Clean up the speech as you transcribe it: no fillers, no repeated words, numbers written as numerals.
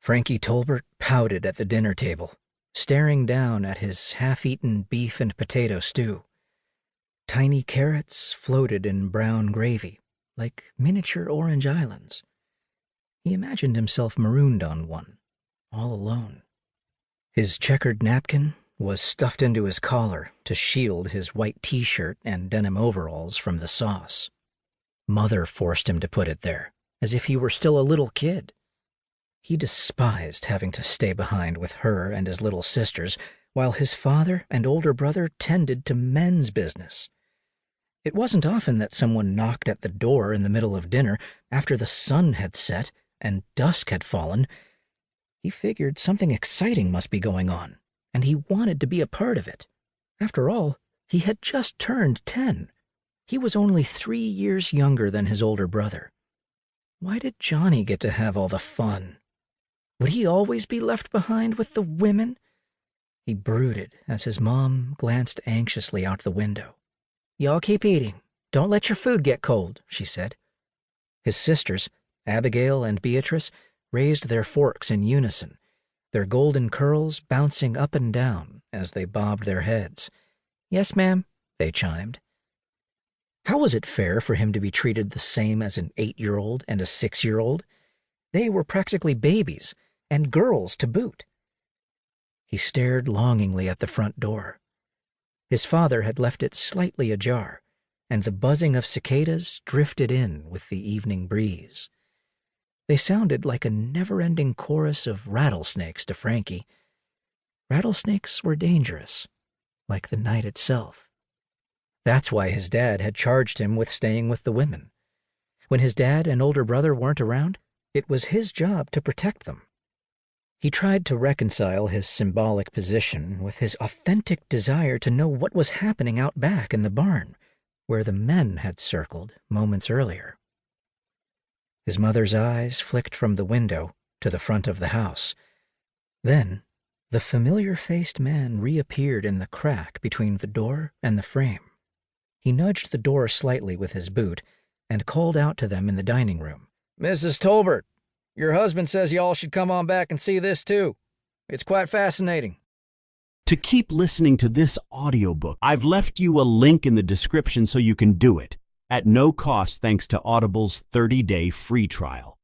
Frankie Tolbert pouted at the dinner table, staring down at his half-eaten beef and potato stew. Tiny carrots floated in brown gravy, like miniature orange islands. He imagined himself marooned on one, all alone. His checkered napkin was stuffed into his collar to shield his white t-shirt and denim overalls from the sauce. Mother forced him to put it there, as if he were still a little kid. He despised having to stay behind with her and his little sisters while his father and older brother tended to men's business. It wasn't often that someone knocked at the door in the middle of dinner after the sun had set and dusk had fallen. He figured something exciting must be going on, and he wanted to be a part of it. After all, he had just turned 10. He was only 3 years younger than his older brother. Why did Johnny get to have all the fun? Would he always be left behind with the women? He brooded as his mom glanced anxiously out the window. "Y'all keep eating. Don't let your food get cold," she said. His sisters, Abigail and Beatrice, raised their forks in unison, their golden curls bouncing up and down as they bobbed their heads. "Yes, ma'am," they chimed. How was it fair for him to be treated the same as an 8-year-old and a 6-year-old? They were practically babies, and girls to boot. He stared longingly at the front door. His father had left it slightly ajar, and the buzzing of cicadas drifted in with the evening breeze. They sounded like a never-ending chorus of rattlesnakes to Frankie. Rattlesnakes were dangerous, like the night itself. That's why his dad had charged him with staying with the women. When his dad and older brother weren't around, it was his job to protect them. He tried to reconcile his symbolic position with his authentic desire to know what was happening out back in the barn, where the men had circled moments earlier. His mother's eyes flicked from the window to the front of the house. Then, the familiar-faced man reappeared in the crack between the door and the frame. He nudged the door slightly with his boot and called out to them in the dining room. "Mrs. Tolbert, your husband says y'all should come on back and see this too. It's quite fascinating." To keep listening to this audiobook, I've left you a link in the description so you can do it, at no cost thanks to Audible's 30-day free trial.